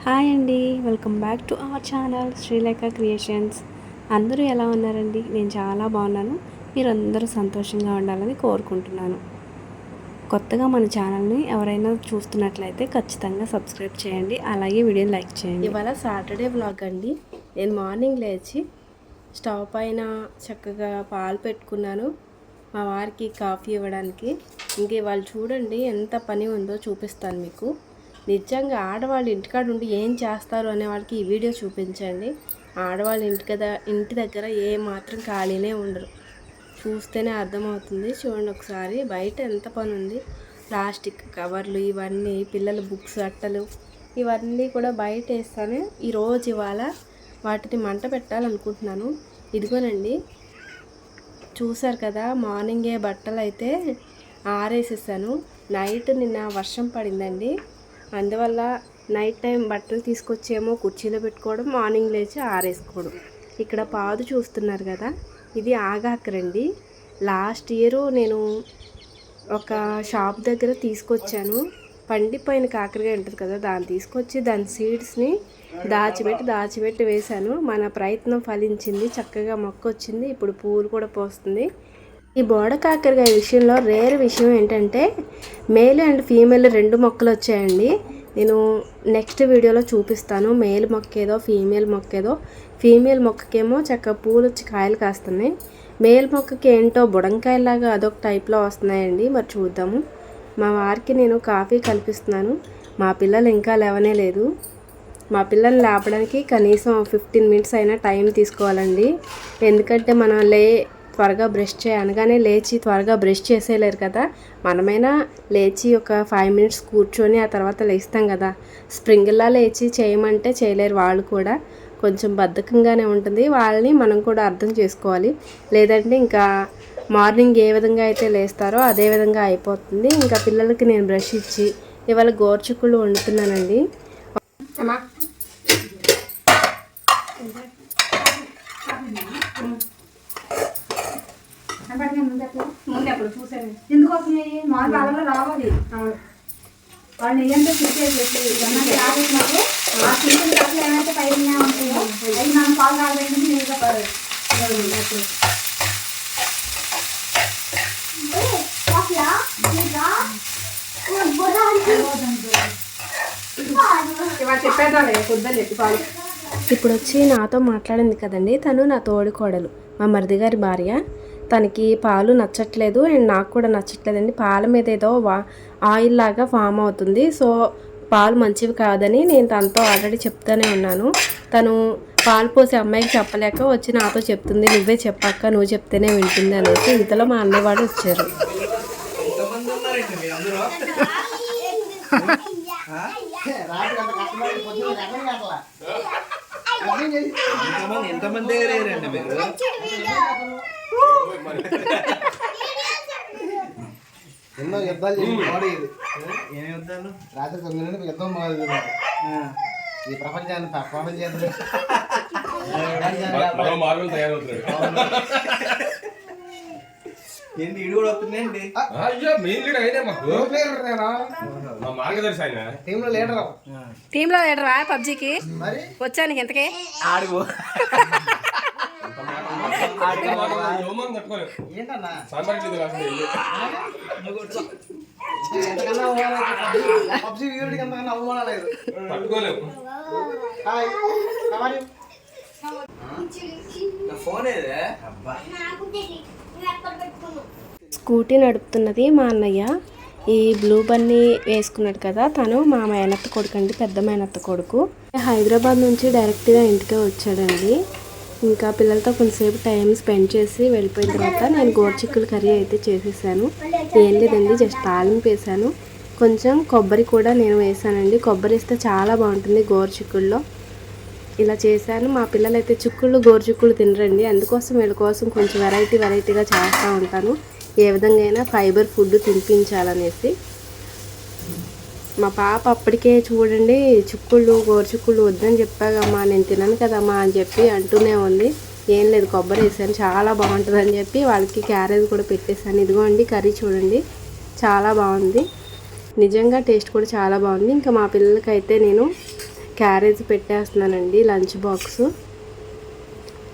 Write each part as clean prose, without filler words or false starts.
Hi అండి, welcome back to our channel Srilekha creations. అందరూ ఎలా ఉన్నారండి? నేను చాలా బాగున్నాను. మీరందరూ సంతోషంగా ఉండాలని కోరుకుంటున్నాను. కొత్తగా మన ఛానల్ని ఎవరైనా చూస్తున్నట్లయితే ఖచ్చితంగా సబ్స్క్రైబ్ చేయండి, అలాగే వీడియోని లైక్ చేయండి. ఇవాళ సాటర్డే వ్లాగ్ అండి. నేను మార్నింగ్ లేచి స్టవ్ పైన చక్కగా పాలు పెట్టుకున్నాను మా వారికి కాఫీ ఇవ్వడానికి. ఇంకే వాళ్ళు చూడండి ఎంత పని ఉందో చూపిస్తాను మీకు. నిజంగా ఆడవాళ్ళు ఇంటికాడ ఉండి ఏం చేస్తారు అనే వాళ్ళకి ఈ వీడియో చూపించండి. ఆడవాళ్ళు ఇంటి దగ్గర ఏ మాత్రం ఖాళీనే ఉండరు, చూస్తేనే అర్థమవుతుంది. చూడండి ఒకసారి బయట ఎంత పని ఉంది. ప్లాస్టిక్ కవర్లు ఇవన్నీ, పిల్లల బుక్స్ అట్టలు ఇవన్నీ కూడా బయట వేస్తాను. ఇవాళ వాటిని మంట పెట్టాలనుకుంటున్నాను. ఇదిగోనండి, చూసారు కదా, మార్నింగే బట్టలు అయితే ఆరేసేసాను. నైట్ నిన్న వర్షం పడిందండి, అందువల్ల నైట్ టైం బట్టలు తీసుకొచ్చేమో కుర్చీలో పెట్టుకోవడం, మార్నింగ్ లేచి ఆరేసుకోవడం. ఇక్కడ పాదు చూస్తున్నారు కదా, ఇది ఆగాకరండి. లాస్ట్ ఇయర్ నేను ఒక షాప్ దగ్గర తీసుకొచ్చాను. పండిపోయిన కాకరకాయ ఉంటుంది కదా, దాన్ని తీసుకొచ్చి దాని సీడ్స్ని దాచిపెట్టి వేశాను. మన ప్రయత్నం ఫలించింది, చక్కగా మొక్క వచ్చింది. ఇప్పుడు పూలు కూడా పోస్తుంది. ఈ బోడ కాకరకాయ విషయంలో రేర్ విషయం ఏంటంటే మేల్ అండ్ ఫీమేల్ 2 మొక్కలు వచ్చాయండి. నేను నెక్స్ట్ వీడియోలో చూపిస్తాను. మేల్ మొక్క ఏదో ఫీమేల్ మొక్క ఏదో. ఫీమేల్ మొక్కకేమో చక్కగా పూలు వచ్చి కాయలు కాస్తున్నాయి. మేల్ మొక్కకి ఏంటో బుడంకాయలాగా అదొక టైప్లో వస్తున్నాయండి. మరి చూద్దాము. మా వారికి నేను కాఫీ కల్పిస్తున్నాను. మా పిల్లలు ఇంకా లేవనే లేదు. మా పిల్లల్ని లేపడానికి కనీసం 15 మినిట్స్ అయినా టైం తీసుకోవాలండి. ఎందుకంటే మనం త్వరగా బ్రష్ అనగానే లేచి త్వరగా బ్రష్ చేసేయలేరు కదా. మనమైనా లేచి ఒక 5 మినిట్స్ కూర్చొని ఆ తర్వాత లేస్తాం కదా. స్ప్రింగ్లా లేచి చేయమంటే చేయలేరు. వాళ్ళు కూడా కొంచెం బద్ధకంగానే ఉంటుంది. వాళ్ళని మనం కూడా అర్థం చేసుకోవాలి. లేదంటే ఇంకా మార్నింగ్ ఏ విధంగా అయితే లేస్తారో అదే విధంగా అయిపోతుంది. ఇంకా పిల్లలకి నేను బ్రష్ ఇచ్చి ఇవాళ గోరుచిక్కుళ్ళు వండుతున్నానండి. ముందు చూసాను ఎందుకు వస్తున్నాయి మా కాలంలో రావాలి. వాళ్ళు ఏంటంటే చూసేసి రాబోతున్నప్పుడు ఆ సింపుల్ అసలు ఏమైతే పైన ఉంటాయో అవి మనం పాలు రాబోయేది నీళ్ళగా ఇప్పుడు వచ్చి నాతో మాట్లాడింది కదండి, తను నా తోడికోడలు, మా మరిది గారి భార్య. తనకి పాలు నచ్చట్లేదు అండ్ నాకు కూడా నచ్చట్లేదండి. పాల మీద ఏదో ఆయిల్ లాగా ఫామ్ అవుతుంది. సో పాలు మంచివి కాదని నేను తనతో ఆల్రెడీ చెప్తానే ఉన్నాను. తను పాలు పోసే అమ్మాయికి చెప్పలేక వచ్చి నాతో చెప్తుంది, నువ్వే చెప్పాక, నువ్వు చెప్తేనే వింటుంది అనేసి. ఇంతలో మా అన్నయ్య వాడు వచ్చారు. ఎంతమంది మీరు ఎన్నో యుద్ధాలు చేసి ఏమి యుద్ధాలు? రాత్రి 9 యుద్ధం మొదలు. ఈ ప్రపంచాన్ని పాలన చేద్దాం. ఏంటి ఇడు కూడా వస్తుందండి? టీంలో లీడరా పబ్జీకి వచ్చాను. ఎంతకే ఆడుకో స్కూటీ నడుపుతున్నది మా అన్నయ్య. ఈ బ్లూ బన్నీ వేసుకున్నాడు కదా, తను మా మేనత్త కొడుకు అండి, పెద్ద మేనత్త కొడుకు. హైదరాబాద్ నుంచి డైరెక్ట్గా ఇంటికే వచ్చాడండి. ఇంకా పిల్లలతో కొంతసేపు టైం స్పెండ్ చేసి వెళ్ళిపోయిన తర్వాత నేను గోరుచిక్కుడు కర్రీ అయితే చేసేసాను. ఏం లేదండి, జస్ట్ తాలింపు వేసాను. కొంచెం కొబ్బరి కూడా నేను వేసానండి. కొబ్బరి వేస్తే చాలా బాగుంటుంది గోరుచిక్కుడులో. ఇలా చేశాను. మా పిల్లలు అయితే గోరుచిక్కుళ్ళు తినరండి, అందుకోసం వీళ్ళ కోసం కొంచెం వెరైటీగా చేస్తూ ఉంటాను. ఏ విధంగా అయినా ఫైబర్ ఫుడ్ తినిపించాలనేసి. మా పాప అప్పటికే చూడండి గోరుచిక్కుళ్ళు వద్దని చెప్పాగమ్మా, నేను తినను కదమ్మా అని చెప్పి అంటూనే ఉంది. ఏం లేదు, కొబ్బరి వేసాను, చాలా బాగుంటుంది అని చెప్పి వాళ్ళకి క్యారేజ్ కూడా పెట్టేశాను. ఇదిగోండి కర్రీ చూడండి, చాలా బాగుంది. నిజంగా టేస్ట్ కూడా చాలా బాగుంది. ఇంకా మా పిల్లలకైతే నేను క్యారేజ్ పెట్టేస్తున్నానండి, లంచ్ బాక్స్.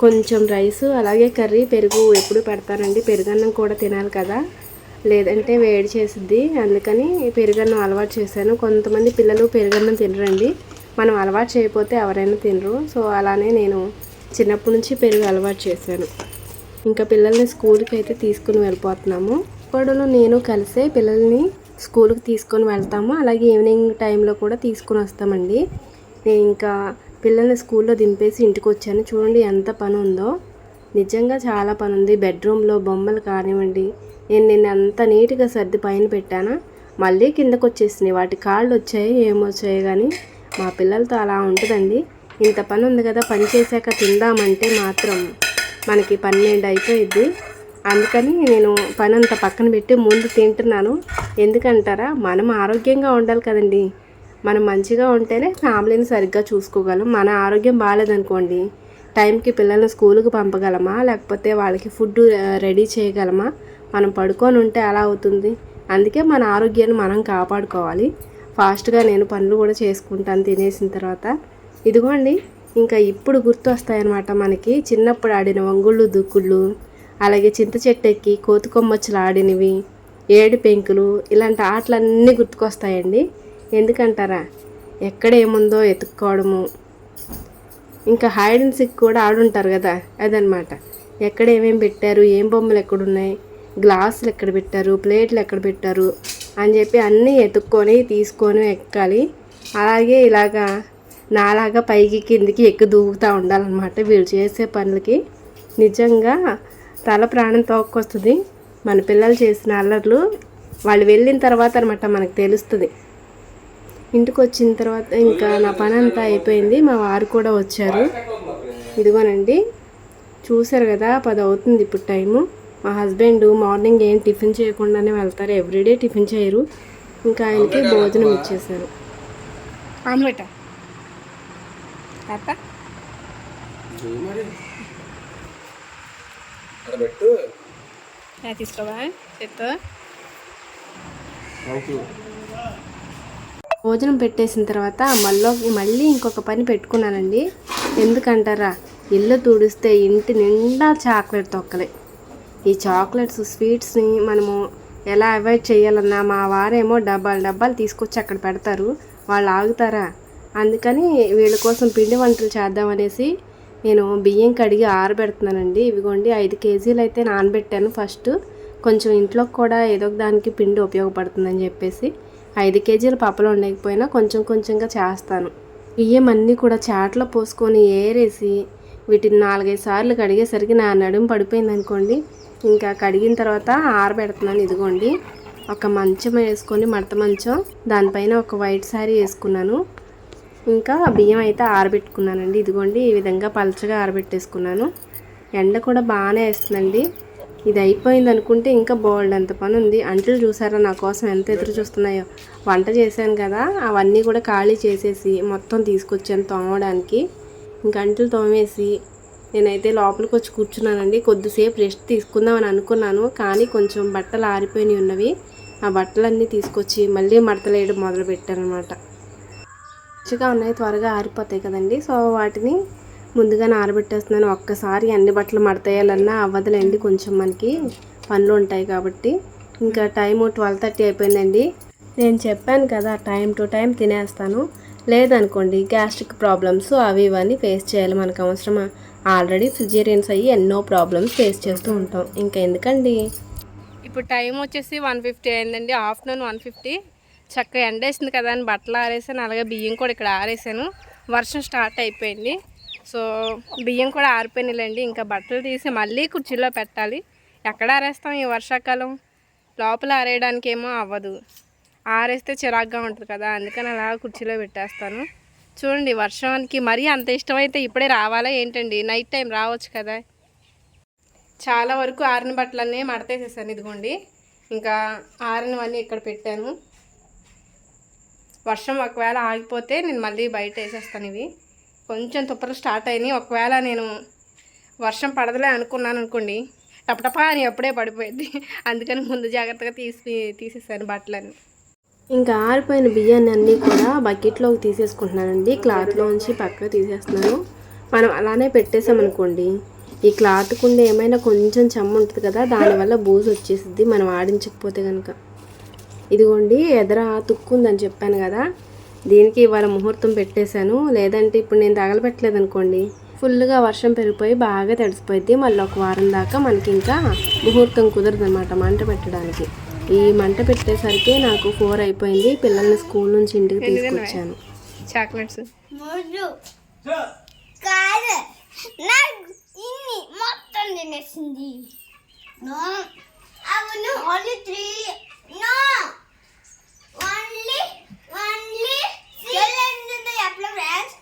కొంచెం రైసు అలాగే కర్రీ, పెరుగు ఎప్పుడు పెడతానండి. పెరుగన్నం కూడా తినాలి కదా, లేదంటే వేడి చేసిద్ది. అందుకని పెరుగన్నం అలవాటు చేశాను. కొంతమంది పిల్లలు పెరుగన్నం తినరండి, మనం అలవాటు చేయకపోతే ఎవరైనా తినరు. సో అలానే నేను చిన్నప్పటి నుంచి పెరుగు అలవాటు చేశాను. ఇంకా పిల్లల్ని స్కూల్కి అయితే తీసుకుని వెళ్ళిపోతున్నాము. ఇప్పుడు నేను కలిసే పిల్లల్ని స్కూల్కి తీసుకొని వెళ్తాము, అలాగే ఈవినింగ్ టైంలో కూడా తీసుకుని వస్తామండి. నేను ఇంకా పిల్లల్ని స్కూల్లో దింపేసి ఇంటికి వచ్చాను. చూడండి ఎంత పని ఉందో, నిజంగా చాలా పని ఉంది. బెడ్రూమ్లో బొమ్మలు కానివ్వండి, నేను నిన్న అంత నీట్గా సర్ది పైన పెట్టాను, మళ్ళీ కిందకు వచ్చేసినాయి. వాటి కాళ్ళు వచ్చాయి ఏమొచ్చాయి, కానీ మా పిల్లలతో అలా ఉంటుందండి. ఇంత పని ఉంది కదా, పని చేశాక తిందామంటే మాత్రం మనకి 12 అయిపోయిద్ది. అందుకని నేను పని అంతా పక్కన పెట్టి ముందు తింటున్నాను. ఎందుకంటారా, మనం ఆరోగ్యంగా ఉండాలి కదండి. మనం మంచిగా ఉంటేనే ఫ్యామిలీని సరిగ్గా చూసుకోగలం. మన ఆరోగ్యం బాగాలేదనుకోండి, టైంకి పిల్లల్ని స్కూల్కి పంపగలమా, లేకపోతే వాళ్ళకి ఫుడ్ రెడీ చేయగలమా? మనం పడుకొని ఉంటే అలా అవుతుంది. అందుకే మన ఆరోగ్యాన్ని మనం కాపాడుకోవాలి. ఫాస్ట్గా నేను పనులు కూడా చేసుకుంటాను తినేసిన తర్వాత. ఇదిగోండి, ఇంకా ఇప్పుడు గుర్తు వస్తాయన్నమాట మనకి చిన్నప్పుడు ఆడిన వంగుళ్ళు దుక్కుళ్ళు, అలాగే చింత చెట్టు ఎక్కి కోతి కొమ్మచ్చులు ఆడినవి, ఏడు పెంకులు, ఇలాంటి ఆటలన్నీ గుర్తుకొస్తాయండి. ఎందుకంటారా, ఎక్కడ ఏముందో ఎత్తుక్కోవడము, ఇంకా హైడ్ అండ్ సిక్ కూడా ఆడుంటారు కదా, అదనమాట. ఎక్కడ ఏమేమి పెట్టారు, ఏం బొమ్మలు ఎక్కడున్నాయి, గ్లాసులు ఎక్కడ పెట్టారు, ప్లేట్లు ఎక్కడ పెట్టారు అని చెప్పి అన్నీ ఎత్తుక్కొని తీసుకొని ఎక్కాలి. అలాగే ఇలాగా నాలాగా పైకి కిందికి ఎక్కి దూకుతూ ఉండాలన్నమాట వీళ్ళు చేసే పనులకి. నిజంగా తల ప్రాణం తోక్కొస్తుంది. మన పిల్లలు చేసిన అల్లర్లు వాళ్ళు వెళ్ళిన తర్వాత అనమాట మనకు తెలుస్తుంది. ఇంటికి వచ్చిన తర్వాత ఇంకా నా పని అంతా అయిపోయింది. మా వారు కూడా వచ్చారు. ఇదిగోనండి, చూసారు కదా, 10 అవుతుంది ఇప్పుడు టైము. మా హస్బెండ్ మార్నింగ్ ఏం టిఫిన్ చేయకుండానే వెళ్తారు, ఎవ్రీడే టిఫిన్ చేయరు. ఇంకా ఆయనకి భోజనం ఇచ్చేసారు. ఆమ్లెట్ తీసుకోవా చెత్త. భోజనం పెట్టేసిన తర్వాత మళ్ళీ ఇంకొక పని పెట్టుకున్నానండి. ఎందుకంటారా, ఇల్లు తుడిస్తే ఇంటి నిండా చాక్లెట్ తొక్కలే. ఈ చాక్లెట్స్ స్వీట్స్ని మనము ఎలా అవాయిడ్ చేయాలన్నా మా వారేమో డబ్బాలు తీసుకొచ్చి అక్కడ పెడతారు, వాళ్ళు ఆగుతారా? అందుకని వీళ్ళ కోసం పిండి వంటలు చేద్దామనేసి నేను బియ్యం కడిగి ఆరబెడుతున్నానండి. ఇవిగోండి 5 కేజీలు అయితే నానబెట్టాను ఫస్ట్. కొంచెం ఇంట్లోకి కూడా ఏదో దానికి పిండి ఉపయోగపడుతుందని చెప్పేసి 5 కేజీల పప్పులు ఉండకపోయినా కొంచెం కొంచెంగా చేస్తాను. బియ్యం అన్నీ కూడా చాట్లో పోసుకొని ఏరేసి వీటిని 4-5 సార్లు కడిగేసరికి నా నడుము పడిపోయింది అనుకోండి. ఇంకా కడిగిన తర్వాత ఆరబెడుతున్నాను. ఇదిగోండి, ఒక మంచం వేసుకొని మడత మంచం, దానిపైన ఒక వైట్ శారీ వేసుకున్నాను. ఇంకా బియ్యం అయితే ఆరబెట్టుకున్నానండి. ఇదిగోండి, ఈ విధంగా పలచగా ఆరబెట్టేసుకున్నాను. ఎండ కూడా బాగానే వేస్తుందండి. ఇది అయిపోయింది అనుకుంటే ఇంకా బోల్డ్ అంత పని ఉంది. అంట్లు చూసారా నా కోసం ఎంత ఎదురు చూస్తున్నాయో. వంట చేశాను కదా, అవన్నీ కూడా ఖాళీ చేసేసి మొత్తం తీసుకొచ్చాను తోమడానికి. ఇంక అంట్లు తోమేసి నేనైతే లోపలికి వచ్చి కూర్చున్నానండి. కొద్దిసేపు రెస్ట్ తీసుకుందామని అనుకున్నాను, కానీ కొంచెం బట్టలు ఆరిపోయినవి ఉన్నవి. ఆ బట్టలన్నీ తీసుకొచ్చి మళ్ళీ మడతలేయడం మొదలు పెట్టాను అనమాట. మంచిగా ఉన్నాయి, త్వరగా ఆరిపోతాయి కదండి. సో వాటిని ముందుగా ఆరబెట్టేస్తున్నాను. ఒక్కసారి అన్ని బట్టలు మడతేయాలన్నా అవ్వదులేండి, కొంచెం మనకి పనులు ఉంటాయి కాబట్టి. ఇంకా టైము 12:30 అయిపోయిందండి. నేను చెప్పాను కదా, టైం టు టైం తినేస్తాను. లేదనుకోండి గ్యాస్ట్రిక్ ప్రాబ్లమ్స్ అవి ఇవన్నీ ఫేస్ చేయాలి. మనకు అవసరమా? ఆల్రెడీ సిజేరియన్స్ అయ్యి ఎన్నో ప్రాబ్లమ్స్ ఫేస్ చేస్తూ ఉంటాం, ఇంకా ఎందుకండి. ఇప్పుడు టైం వచ్చేసి 1:50 అయిందండి, ఆఫ్టర్నూన్ 1:50. చక్కగా ఎండేసింది కదా అని బట్టలు ఆరేసాను, అలాగే బియ్యం కూడా ఇక్కడ ఆరేసాను. వర్షం స్టార్ట్ అయిపోయింది, సో బియ్యం కూడా ఆరిపోయినాయిలేండి. ఇంకా బట్టలు తీసి మళ్ళీ కుర్చీలో పెట్టాలి. ఎక్కడ ఆరేస్తాం ఈ వర్షాకాలం? లోపల ఆరేయడానికి ఏమో అవ్వదు, ఆరేస్తే చిరాగ్గా ఉంటుంది కదా, అందుకని అలా కుర్చీలో పెట్టేస్తాను. చూడండి, వర్షానికి మరీ అంత ఇష్టమైతే ఇప్పుడే రావాలా ఏంటండి? నైట్ టైం రావచ్చు కదా. చాలా వరకు ఆరిన బట్టలన్నీ మడతేసేసాను. ఇదిగోండి, ఇంకా ఆరినవన్నీ ఇక్కడ పెట్టాను. వర్షం ఒకవేళ ఆగిపోతే నేను మళ్ళీ బయట వేసేస్తాను. ఇవి కొంచెం తుప్పలు స్టార్ట్ అయినాయి. ఒకవేళ నేను వర్షం పడదులే అనుకున్నాను అనుకోండి, టపటపా అని ఎప్పుడే పడిపోయింది. అందుకని ముందు జాగ్రత్తగా తీసేసాను బట్టలని. ఇంకా ఆరిపోయిన బియ్యాన్ని అన్నీ కూడా బకెట్లోకి తీసేసుకుంటున్నానండి. క్లాత్లోంచి పక్కకు తీసేస్తున్నాను. మనం అలానే పెట్టేసామనుకోండి, ఈ క్లాత్ కుండ ఏమైనా కొంచెం చెమ్మ ఉంటుంది కదా, దానివల్ల బూజు వచ్చేసిద్ది మనం ఆడించకపోతే కనుక. ఇదిగోండి ఎదర తుక్కు ఉందని చెప్పాను కదా, దీనికి ఇవాళ ముహూర్తం పెట్టేశాను. లేదంటే ఇప్పుడు నేను తగలబెట్టలేదు అనుకోండి, ఫుల్గా వర్షం పెరిగిపోయి బాగా తడిసిపోయింది. మళ్ళీ ఒక వారం దాకా మనకి ఇంకా ముహూర్తం కుదరదు అనమాట మంట పెట్టడానికి. ఈ మంట పెట్టేసరికి నాకు 4 అయిపోయింది. పిల్లల్ని స్కూల్ నుంచి ఇంటికి తీసుకొచ్చాను. చాక్లెట్స్ కాదు నాకు ఇన్ని మొత్తం తినేసింది. నో అవును ఓన్లీ 3 నో ఓన్లీ ఎల్లెంది అప్ల ఫ్రెండ్స్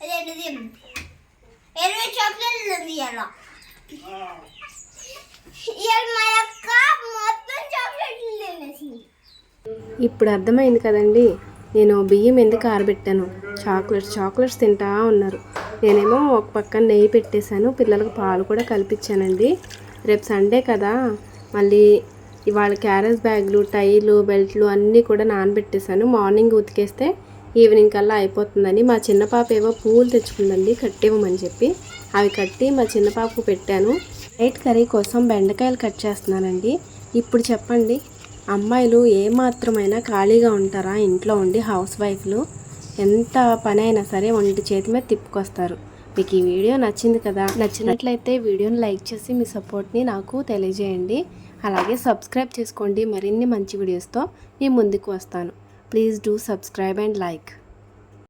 అదేంటిది 20 చాక్లెట్లు ఉంది ఇలా మా అక్క మొత్తం చాక్లెట్లు తినేసింది. ఇప్పుడు అర్థమైంది కదండి నేను బియ్యం ఎందుకు ఆరబెట్టాను. చాక్లెట్స్ తింటా ఉన్నారు. నేనేమో ఒక పక్కన నెయ్యి పెట్టేశాను, పిల్లలకు పాలు కూడా కల్పించానండి. రేపు సండే కదా, మళ్ళీ ఇవాళ క్యారేజ్ బ్యాగులు, టైలు, బెల్ట్లు అన్నీ కూడా నానబెట్టేశాను. మార్నింగ్ ఉతికేస్తే ఈవినింగ్ కల్లా అయిపోతుందని. మా చిన్న పాప ఏవో పూలు తెచ్చుకుందండి కట్టివ్వమని చెప్పి, అవి కట్టి మా చిన్న పాపకు పెట్టాను. నైట్ కర్రీ కోసం బెండకాయలు కట్ చేస్తున్నానండి. ఇప్పుడు చెప్పండి, అమ్మాయిలు ఏమాత్రమైనా ఖాళీగా ఉంటారా ఇంట్లో ఉండి? హౌస్ వైఫ్లు ఎంత పని అయినా సరే ఒంటి చేతి మీద తిప్పుకొస్తారు. మీకు ఈ వీడియో నచ్చింది కదా, నచ్చినట్లయితే వీడియోని లైక్ చేసి మీ సపోర్ట్ని నాకు తెలియజేయండి. అలాగే సబ్స్క్రైబ్ చేసుకోండి. మరిన్ని మంచి వీడియోస్తో నేను ముందుకు వస్తాను. Please do subscribe and like.